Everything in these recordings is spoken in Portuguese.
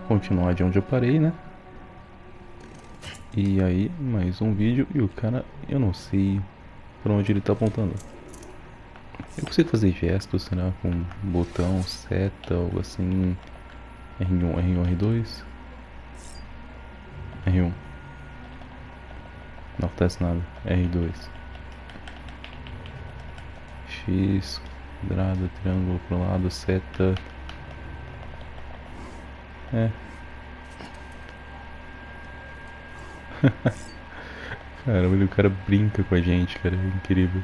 continuar de onde eu parei, né? E aí, mais um vídeo e o cara, eu não sei pra onde ele tá apontando. Eu consigo fazer gestos, será? Com botão, seta, algo assim. R1, R1, R2. R1. Não acontece nada. R2. X, quadrado, triângulo pro lado, seta. É. Caramba, o cara brinca com a gente, cara. É incrível.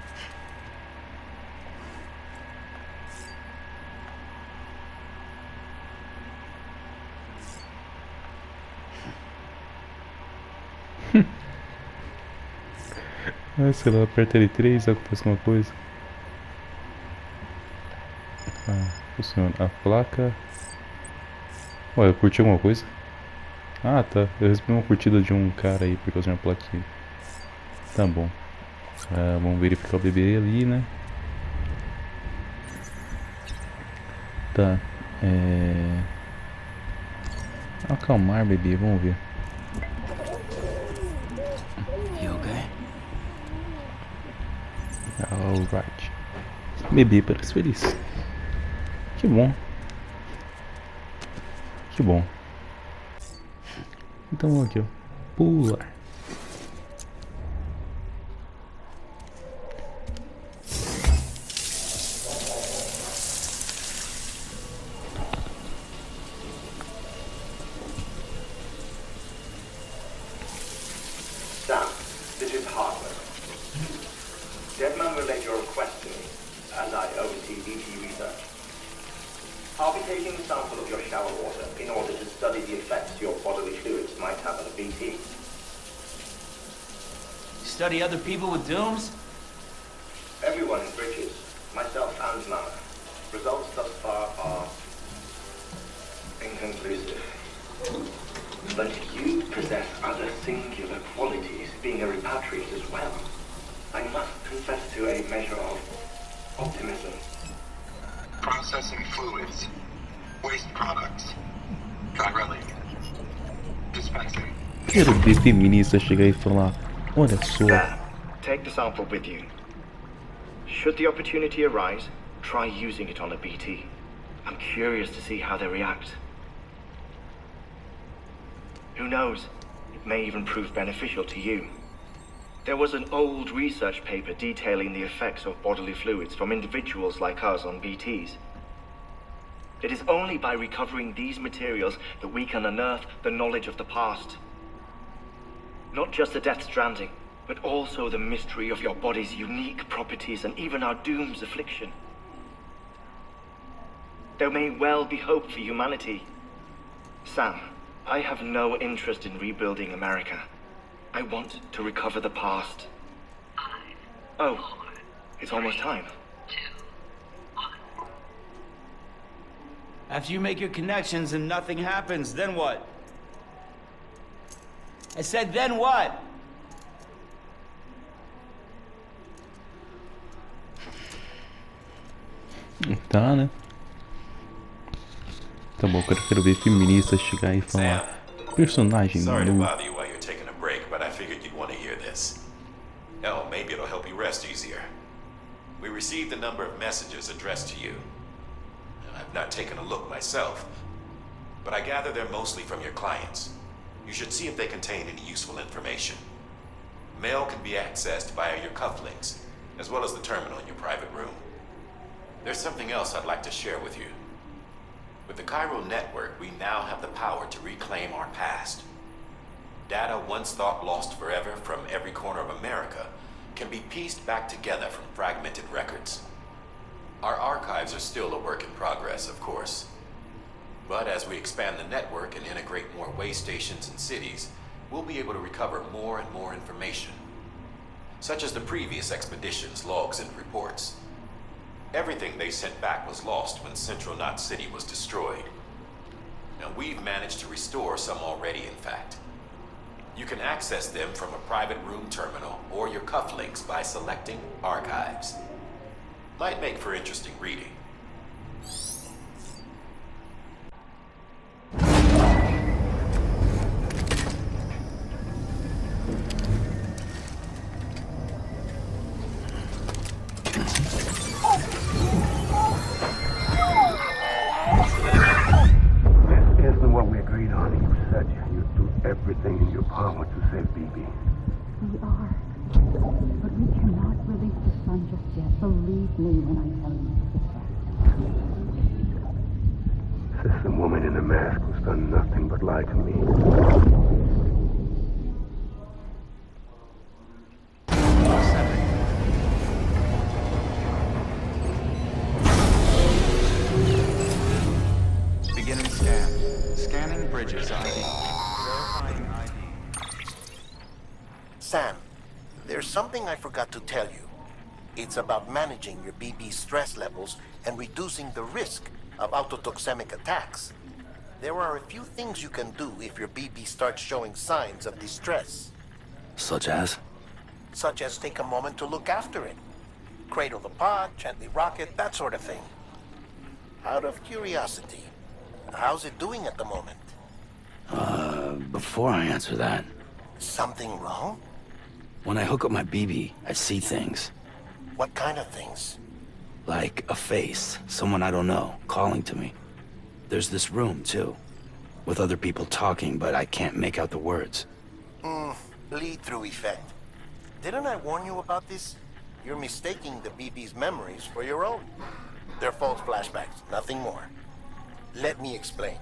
Ah, sei lá, aperta L3, acontece alguma coisa. Ah, funciona. A placa. Ué, eu curti alguma coisa? Ah, tá. Eu recebi uma curtida de um cara aí por causa de uma plaquinha. Tá bom. Vamos verificar o bebê ali, né? Tá. Acalmar, bebê. Vamos ver. You okay? Alright. Bebê parece feliz. Que bom. Que bom. Então aqui, ó. Pular. Sam, this is Hartman. Deadman relayed your request to me, as I oversee DT research. I'll be taking a sample of your shower water in order to study the effects your bodily fluids might have on a BT. Study other people with dooms? Everyone in Bridges, myself and Mama. Results thus far are inconclusive. But you possess other singular qualities, being a repatriate as well. I must confess to a measure of optimism. Processing fluids, waste products, drilling, dispensing. Quero ver feminista chegar e falar: olha só. There, take the sample with you. Should the opportunity arise, try using it on a BT. I'm curious to see how they react. Who knows? It may even prove beneficial to you. There was an old research paper detailing the effects of bodily fluids from individuals like us on BTs. It is only by recovering these materials that we can unearth the knowledge of the past. Not just the Death Stranding, but also the mystery of your body's unique properties and even our doom's affliction. There may well be hope for humanity. Sam, I have no interest in rebuilding America. I want to recover the past. Oh, it's almost time. After you make your connections and nothing happens, then what? I said, then what? Tá, né? Tá bom, quero ver feminista chegar e falar: personagem Sorry to nu. bother you while you're taking a break, but I figured you'd want to hear this. Hell, maybe it'll help you rest easier. We received a number of messages addressed to you. I've not taken a look myself, but I gather they're mostly from your clients. You should see if they contain any useful information. Mail can be accessed via your cufflinks, as well as the terminal in your private room. There's something else I'd like to share with you. With the Cairo network, we now have the power to reclaim our past. Data once thought lost forever from every corner of America can be pieced back together from fragmented records. Our archives are still a work in progress, of course. But as we expand the network and integrate more way stations and cities, we'll be able to recover more and more information, such as the previous expedition's logs and reports. Everything they sent back was lost when Central Knot City was destroyed. Now we've managed to restore some already, in fact. You can access them from a private room terminal or your cufflinks by selecting Archives. Might make for interesting reading. everything in your power to save BB. We are. But we cannot release the sun just yet. Believe me when I tell you this. Says the woman in the mask who's done nothing but lie to me. Beginning scan. Scanning Bridges ID. Verifying ID. Sam, there's something I forgot to tell you. It's about managing your BB stress levels and reducing the risk of autotoxemic attacks. There are a few things you can do if your BB starts showing signs of distress. Such as? Such as take a moment to look after it. Cradle the pod, gently rock it, that sort of thing. Out of curiosity, how's it doing at the moment? Before I answer that, Something wrong? when I hook up my BB, I see things. What kind of things? Like a face, someone I don't know, calling to me. There's this room, too, with other people talking, but I can't make out the words. Bleed-through effect. Didn't I warn you about this? You're mistaking the BB's memories for your own. They're false flashbacks, nothing more. Let me explain.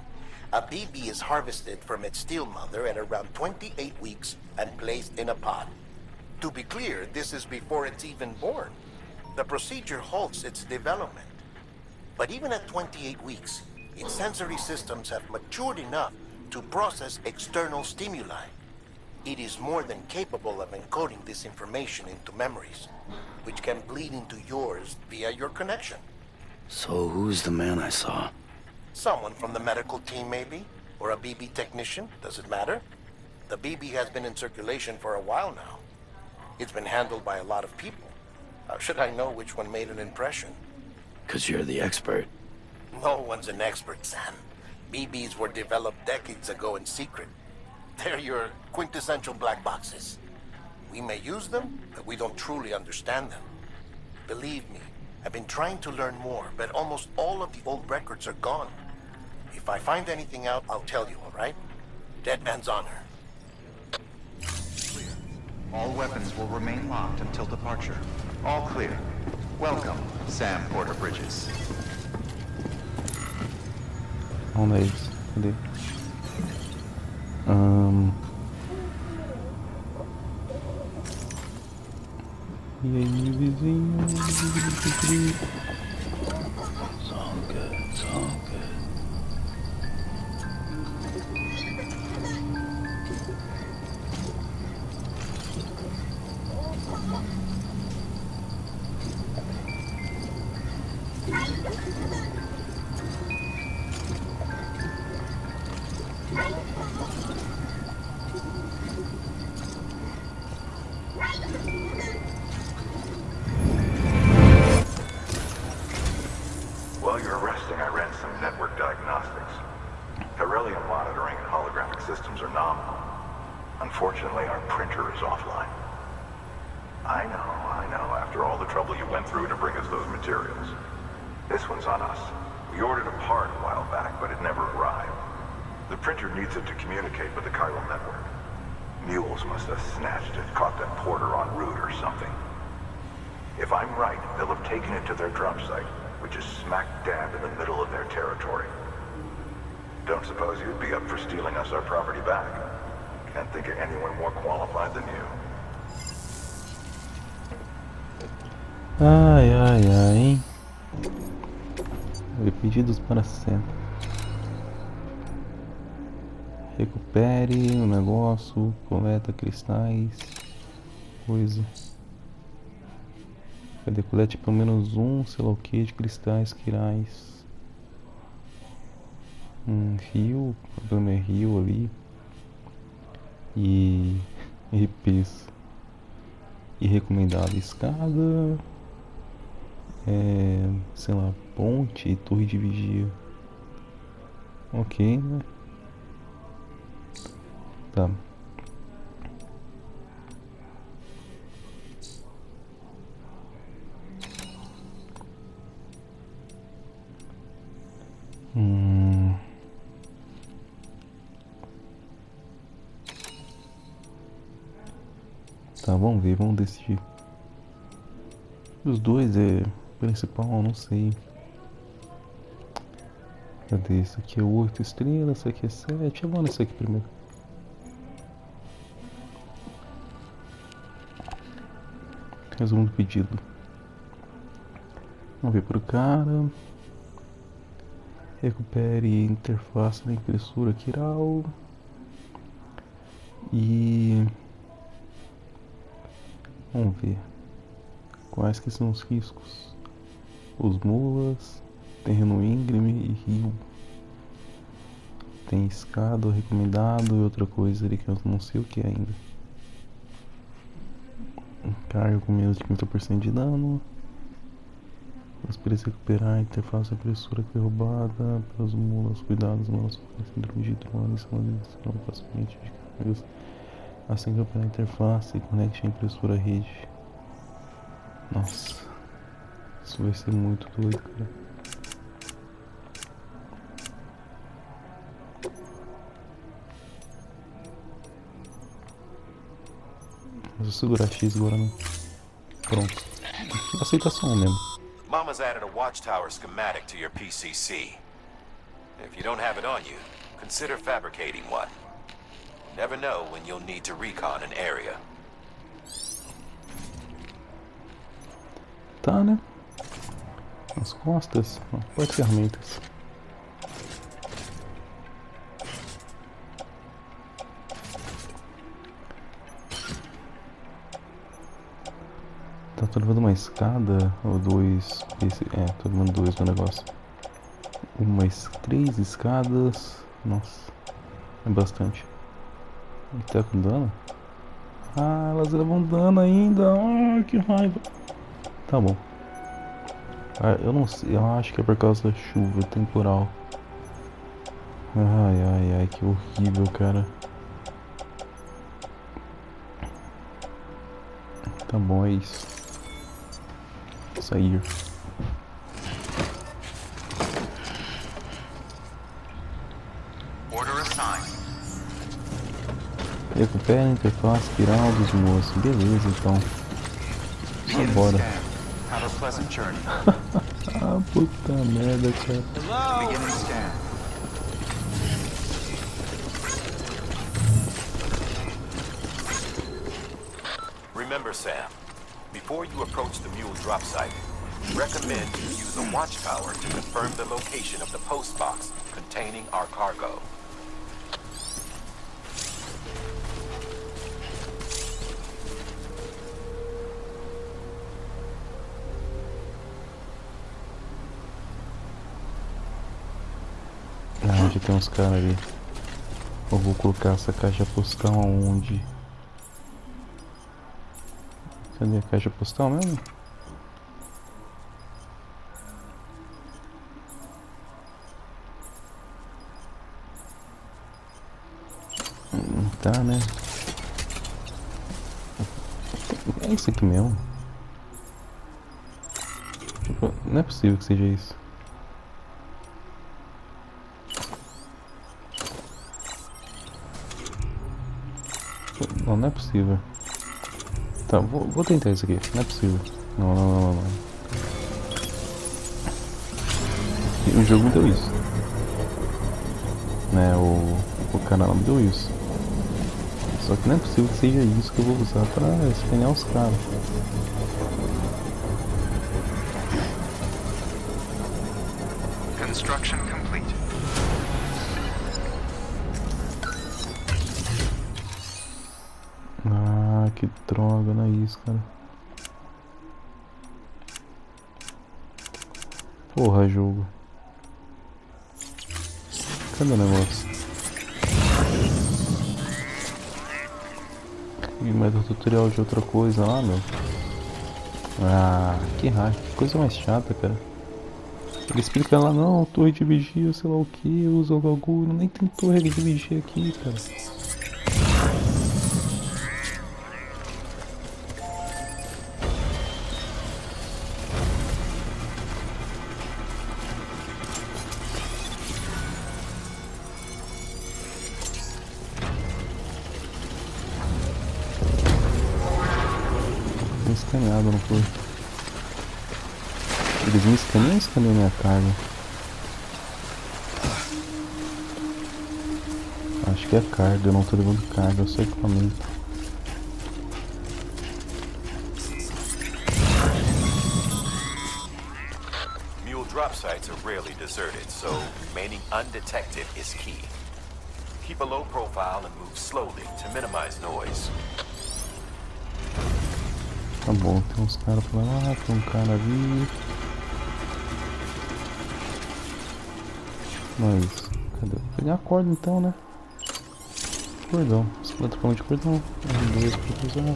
A BB is harvested from its steel mother at around 28 weeks and placed in a pod. To be clear, this is before it's even born. The procedure halts its development. But even at 28 weeks, its sensory systems have matured enough to process external stimuli. It is more than capable of encoding this information into memories, which can bleed into yours via your connection. So who's the man I saw? Someone from the medical team, maybe? Or a BB technician? Does it matter? The BB has been in circulation for a while now. It's been handled by a lot of people. How should I know which one made an impression? 'Cause you're the expert. No one's an expert, Sam. BBs were developed decades ago in secret. They're your quintessential black boxes. We may use them, but we don't truly understand them. Believe me, I've been trying to learn more, but almost all of the old records are gone. If I find anything out, I'll tell you, all right? Dead man's honor. Clear. All weapons will remain locked until departure. All clear. Welcome, Sam Porter Bridges. Onde é isso? Cadê? E aí, vizinho? It's all good, it's all good. While you're resting, I ran some network diagnostics. Beryllium monitoring and holographic systems are nominal. Unfortunately, our printer is offline. I know, after all the trouble you went through to bring us those materials. This one's on us. We ordered a part a while back, but it never arrived. The printer needs it to communicate with the chiral network. Mules must have snatched it, caught that porter en route or something. If I'm right, they'll have taken it to their drop site, which is smack dab in the middle of their territory. Don't suppose you'd be up for stealing us our property back? Can't think of anyone more qualified than you. Ai, ai, ai, hein? Pedidos para sempre. Recupere o negócio, coleta cristais, coisa. Cadê? Colete pelo menos um, sei lá o que, de cristais quirais. Rio, o problema é rio ali. E RPs. Irrecomendável escada. Sei lá, ponte, torre de vigia. Ok, né? Tá. Tá, vamos ver, vamos decidir. Os dois é principal, não sei. Cadê? Esse aqui é 8 estrelas, esse aqui é 7. Vamos nesse aqui primeiro. Resumo do pedido. Vamos ver pro cara. Recupere interface da impressora Kiral. E vamos ver quais que são os riscos. Os mulas, terreno íngreme e rio. Tem escada recomendado e outra coisa ali que eu não sei o que é ainda. Carga com menos de 50% de dano. Mas precisa recuperar a interface da impressora que foi roubada pelas mulas. Cuidados, mulas com síndrome de drone são destruídas facilmente de cargas. Assim que recuperar a interface e conecte a impressora à rede. Nossa, isso vai ser muito doido, cara. Vou segurar X agora, né? Pronto. Aceitação mesmo. Mama's added a watchtower schematic to your PCC. If you don't have it on you, consider fabricating one. You never know when you'll need to recon an area. Tá, né? As costas, porta ferramentas. Tá, tô levando uma escada ou dois. Tô levando dois no negócio. Umas 3 escadas. Nossa, é bastante. E tá com dano? Ah, elas levam dano ainda. Ah, que raiva. Tá bom. Ah, eu não sei, eu acho que é por causa da chuva temporal. Ai, ai, ai, que horrível, cara. Tá bom, é isso. Sair. Order assigned. Recupera a interface espiral dos moços. Beleza, então. Vambora. Have a pleasant journey. Ah, puta merda, cara. Beginning scan. Remember, Sam, before you approach the mule drop site, recommend you use a watchtower to confirm the location of the post box containing our cargo. Ah, já tem uns caras ali. Eu vou colocar essa caixa postal aonde? Cadê a caixa postal mesmo? Tá, né? É isso aqui mesmo. Não é possível que seja isso. Não, não é possível. Tá, vou tentar isso aqui. Não é possível. Não, não, não, não. O jogo me deu isso. Né, o canal me deu isso. Só que não é possível que seja isso que eu vou usar pra escanear os caras. Construction complete. Ah, que droga, não é isso, cara. Porra, jogo. Cadê o negócio? E mais um tutorial de outra coisa lá, meu. Ah, que raiva, que coisa mais chata, cara. Ele explica lá, não, torre de vigia, sei lá o que, usa o bagulho. Nem tem torre de vigia aqui, cara. escaneado, não foi? Eles me escaneiam ou escaneiam minha carga? Acho que é carga, eu não tô levando carga, eu só equipamento. Mule drop sites are rarely deserted, so remaining undetected is key. Keep a low profile and move slowly to minimize noise. Tá bom, tem uns caras pra lá, tem um cara ali. Mas, cadê? Vou pegar a corda então, né? Cordão, 50 km de cordão. R2 pra usar.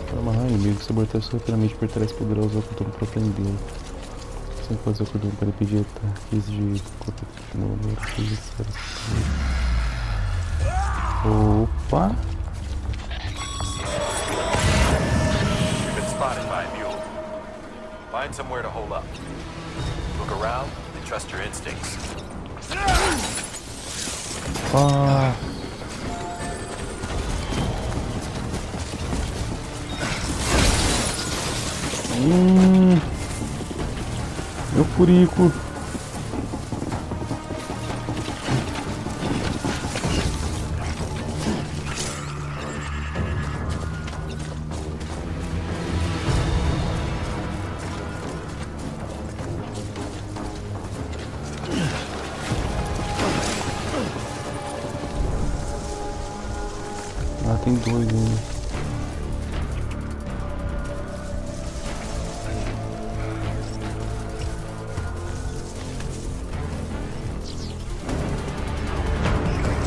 Para amarrar inimigo, sabotar isso rapidamente por trás poderoso ao contorno para prendê-lo. Sem fazer o cordão para impedir ataques de corpo no Opa! You've been spotted by a mule. Find somewhere to hold up. Look around and trust your instincts. Ah! Meu furico! Ah, tem dois ainda.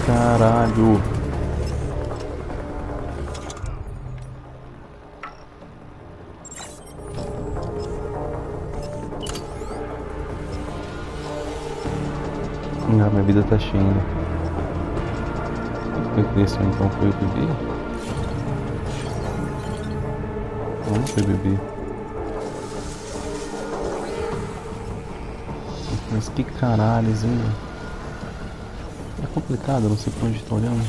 Caralho. Ah, minha vida tá cheia. Foi cresceu então, foi o bebê? Não foi bebê. Mas que caralhos, hein? É complicado, eu não sei pra onde tô olhando.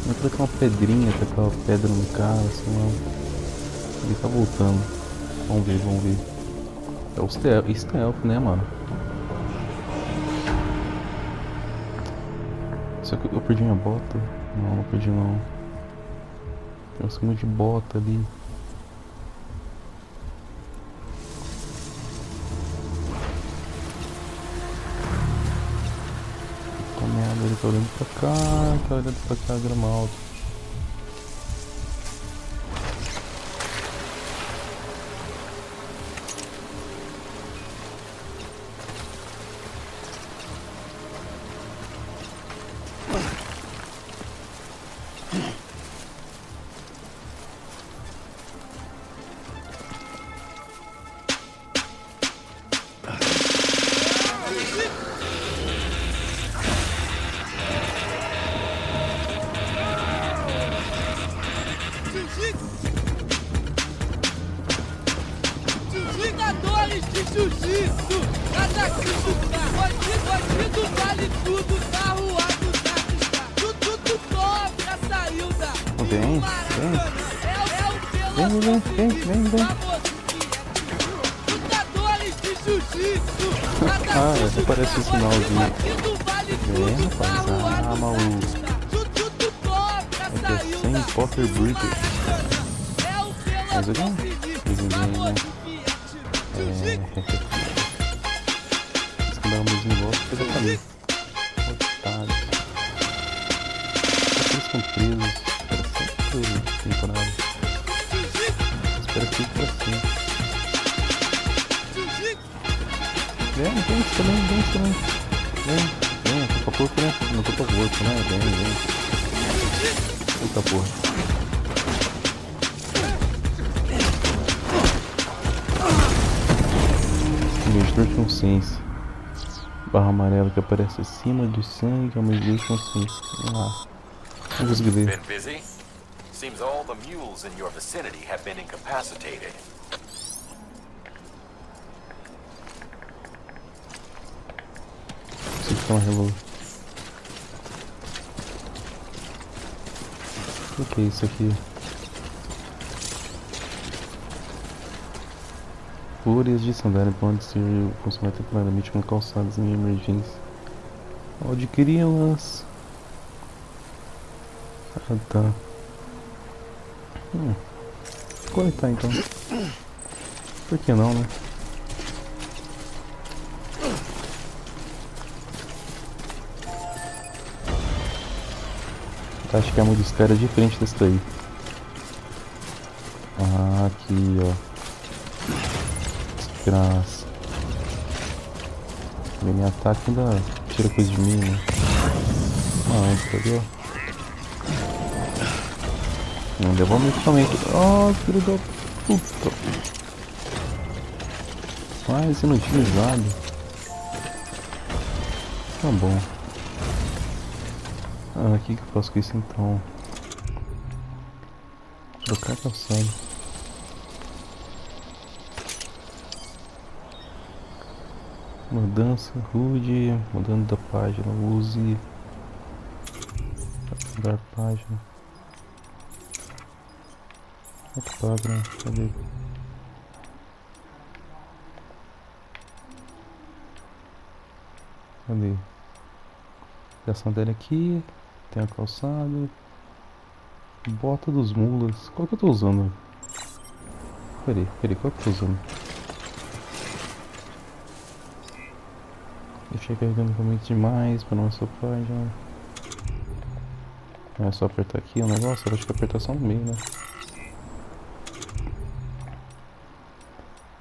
Não tem aquela pedrinha, tem aquela pedra no cara, assim, não. Ele tá voltando. Vamos ver, vamos ver. É o stealth, né, mano? Só que eu perdi minha bota. Não, não perdi não. Tem um segundo de bota ali. Ele tá olhando pra cá, tá olhando pra cá, grama alta. Lutadores de Jiu-Jitsu! Cada bandido vale tudo, tá arruado, tá cristado. Tudo cobra saiu da... Vem. Lutadores de Jiu-Jitsu! Ah, essa parece o sinalzinho. Vem, rapaz. Ah, maluco. É que é sem Potter Bridge. Mas olha, né? Se mandar o mesmo negócio, fica pra mim. Otário. Eles estão presos. Espera sempre temporada. Espera que fique assim. Vem também. Vem, tô pra porco, né? Não tô pra porco, né? Vem. Eita porra. Medidor de consciência. Barra amarela que aparece acima de sangue é o medidor de consciência. Ah, não consegui ler. Been busy? Seems all the mules in your vicinity have been incapacitated. Preciso tomar relógio. O que é isso aqui? Fúrias de sandália podem ser funcionar temporariamente com calçados em emergência. Adquiri-las. Ah, tá. Coletar então. Por que não, né? Acho que a mordisqueira é diferente desse daí. Ah, aqui, ó. Desgraça. Vem ataque ainda tira coisa de mim, né? Não, entendeu? Não devolve o equipamento. Oh, filho da puta. Mais inutilizado. Tá bom. Ah, o que eu faço com isso então? Trocar calçado. Mudança rude, mudando da página, use. Mudar página. Página, cadê? Cadê? Ligação dele aqui. Tem a calçado. Bota dos mulas. Qual que eu tô usando? Peraí, qual que eu tô usando? Deixei carregando realmente demais pra não é só página. Não é só apertar aqui o negócio, eu acho que apertar só no meio, né?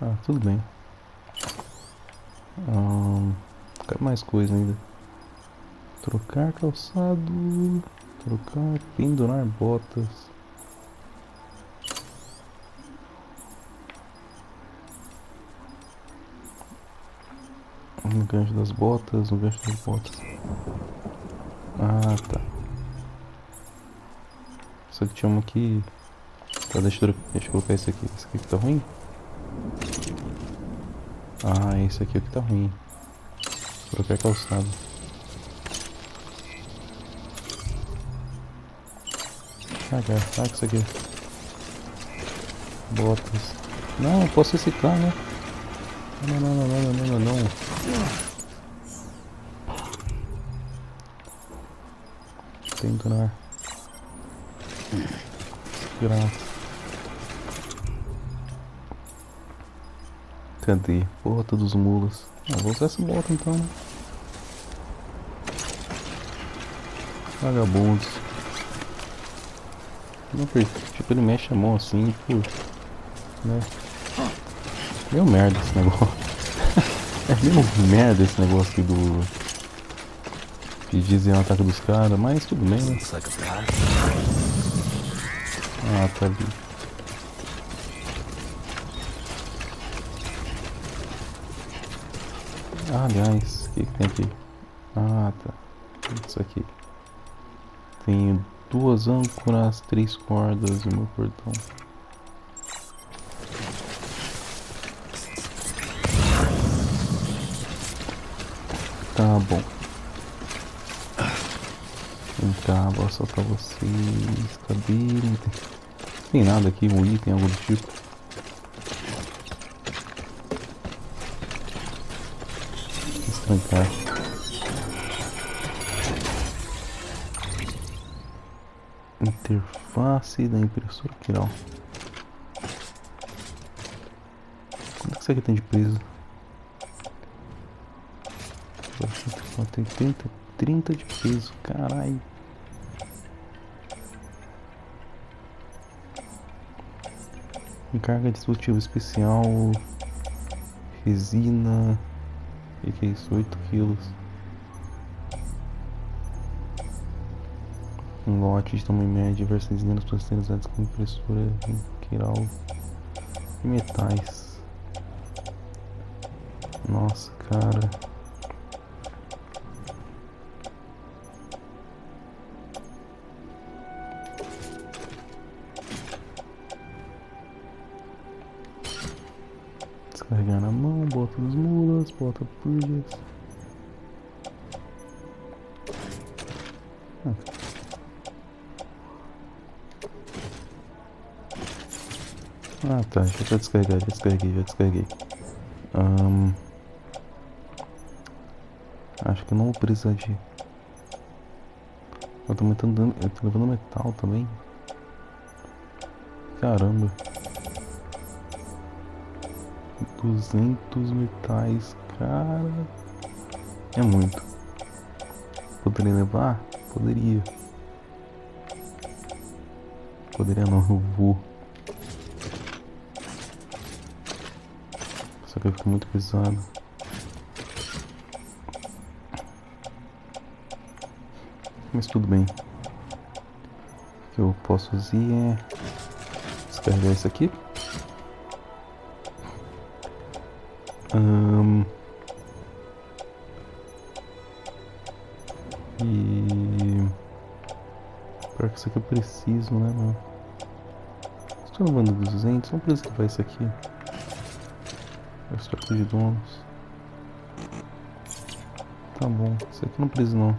Ah, tudo bem. Quero mais coisa ainda. Trocar calçado. Trocar, pendurar botas. No gancho das botas, no gancho das botas. Ah, tá. Só que tinha uma aqui. Tá, deixa eu colocar esse aqui. Esse aqui que tá ruim? Ah, esse aqui é o que tá ruim. Trocar calçado. Saca isso aqui. Botas. Não, eu posso reciclar, né? Não. Pendurar. Graça. Cadê? Bota dos mulas. Ah, vou usar essa bota então, né? Vagabundos. Não, tipo, ele mexe a mão assim, pô. Né? Meio merda esse negócio. É meio merda esse negócio aqui do... que dizem o ataque dos caras, mas tudo bem, né? Ah, tá ali. Ah, aliás, o que tem aqui? Ah, tá. Isso aqui. Tenho 2 âncoras, 3 cordas e o meu portão. Tá bom. Vem cá, vou soltar vocês. Cabelo. Não tem nada aqui, um item, algo do tipo. Trancar. Interface da impressora quiral. Quanto que isso aqui tem de peso? 180, 30 de peso, caralho. Carga de dispositivo especial. Resina. O que é isso? 8 quilos. Um lote de tamanho médio, diversas resinas pasteurizadas com impressora quiral e metais. Nossa, cara. Descarregar na mão, bota dos mulas, bota purgas. Ah tá, já descarregar, já descarreguei. Acho que eu não vou precisar de... Eu tô levando metal também. Caramba. 200 metais, cara. É muito. Poderia levar? Poderia. Poderia não, eu vou. Só que vai ficar muito pesado. Mas tudo bem. O que eu posso fazer é descarregar isso aqui. E... Pior que isso aqui eu preciso, né, mano? Estou levando 200, não preciso levar isso aqui. Estoque de donos. Tá bom, isso aqui não precisa não.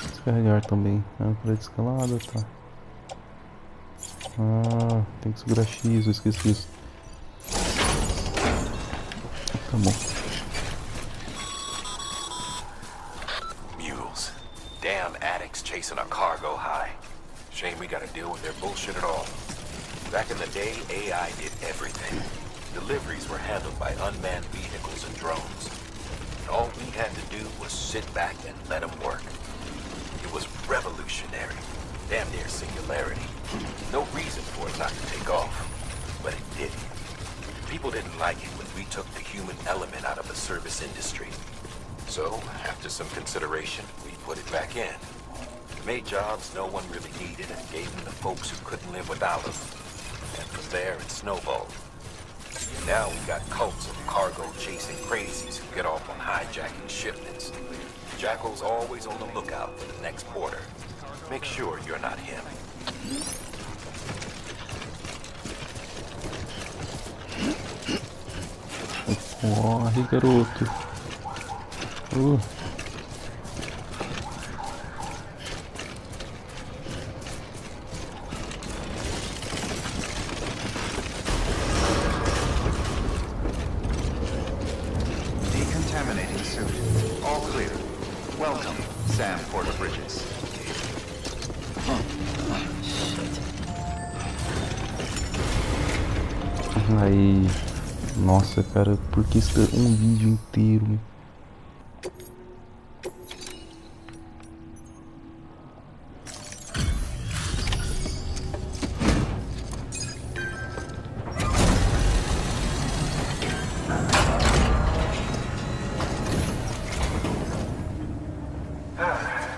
Descarregar também. Âncora de escalada, tá. Ah, tem que segurar X, eu esqueci isso. Tá bom. Mules. Damn addicts chasing a cargo high. Shame we gotta deal with their bullshit at all. Back in the day, AI did everything. Deliveries were handled by unmanned vehicles and drones. And all we had to do was sit back and let them work. It was revolutionary. Damn near singularity. No reason for it not to take off. But it did. People didn't like it when we took the human element out of the service industry. So, after some consideration, we put it back in. Made jobs no one really needed and gave them to folks who couldn't live without them. And from there, it snowballed. Now we got cults of cargo-chasing crazies who get off on hijacking shipments. Jackal's always on the lookout for the next order. Make sure you're not him. Corre, garoto. Decontaminating suit. All clear. Welcome, Sam Porter Bridges. Aí, nossa, cara, por que isso é um vídeo inteiro?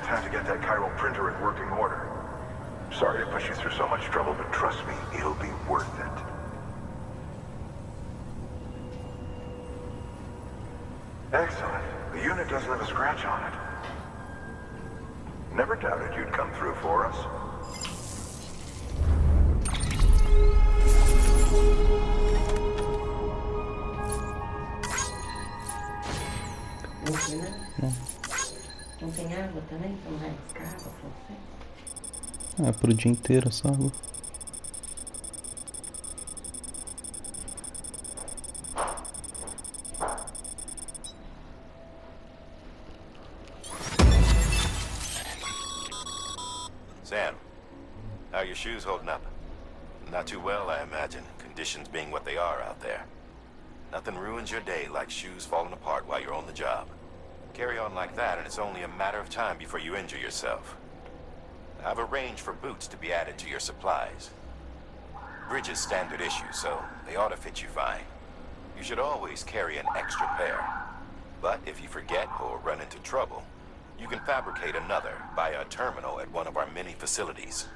Time to get that chiral printer in working order. Sorry to push you through so much trouble, but trust me, it'll be worth it. Excellent. The unit doesn't have a scratch on it. Never doubted you'd come through for us. Não tem água também? Não vai buscar água pra você? É pro dia inteiro essa água. Sam, how are your shoes holding up? Not too well, I imagine, conditions being what they are out there. Nothing ruins your day like shoes falling apart while you're on the job. Carry on like that and it's only a matter of time before you injure yourself. I've arranged for boots to be added to your supplies. Bridges standard issue, so they ought to fit you fine. You should always carry an extra pair. But if you forget or run into trouble, you can fabricate another by a terminal at one of our many facilities.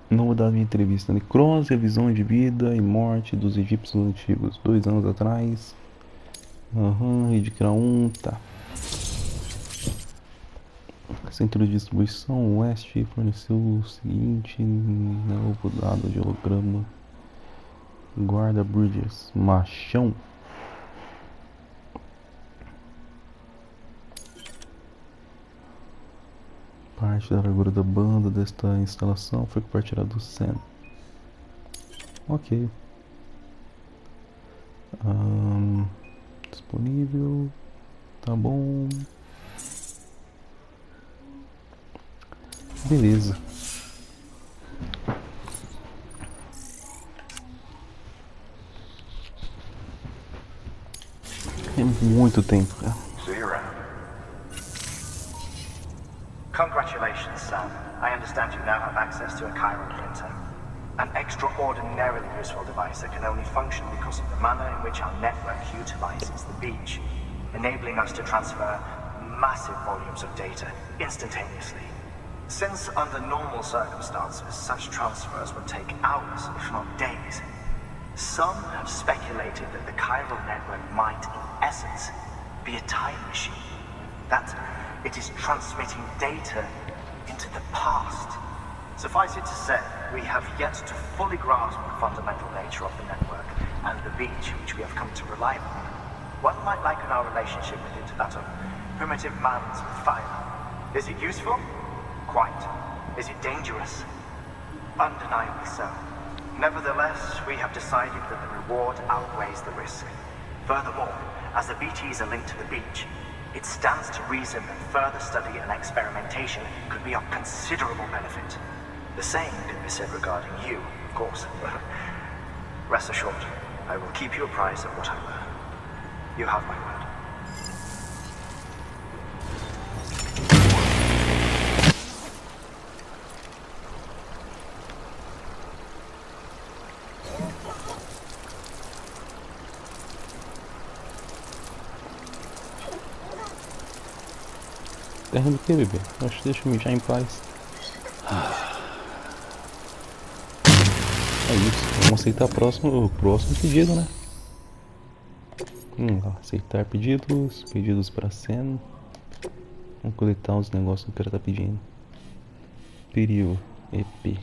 Não da minha entrevista necrose, a visão de vida e morte dos egípcios antigos, 2 anos atrás. Redicra 1, tá. Centro de distribuição oeste forneceu o seguinte novo dado de holograma. Guarda Bridges, machão. Parte da largura da banda desta instalação foi compartilhada do Sam. Ok. Disponível. Tá bom. Beleza. É muito tempo, cara. See you around. Congratulations, Sam. I understand you now have access to a chiral printer. An extraordinarily useful device that can only function because of the manner in which our network utilizes the beach, enabling us to transfer massive volumes of data instantaneously. Since under normal circumstances, such transfers would take hours, if not days, some have speculated that the chiral network might, in essence, be a time machine. That it is transmitting data into the past. Suffice it to say, we have yet to fully grasp the fundamental nature of the network and the beach which we have come to rely on. One might liken our relationship with it to that of primitive man's with fire. Is it useful? Quite. Is it dangerous? Undeniably so. Nevertheless, we have decided that the reward outweighs the risk. Furthermore, as the BTs are linked to the beach, it stands to reason that further study and experimentation could be of considerable benefit. The same can be said regarding you, of course. Rest assured, I will keep you apprised of what I learn. You have my word. Terra do que, bebê? Acho que deixa eu mijar em paz. É isso. Vamos aceitar o próximo pedido, né? Lá, aceitar pedidos. Pedidos para cena. Vamos coletar os negócios que o cara tá pedindo. Período. EP.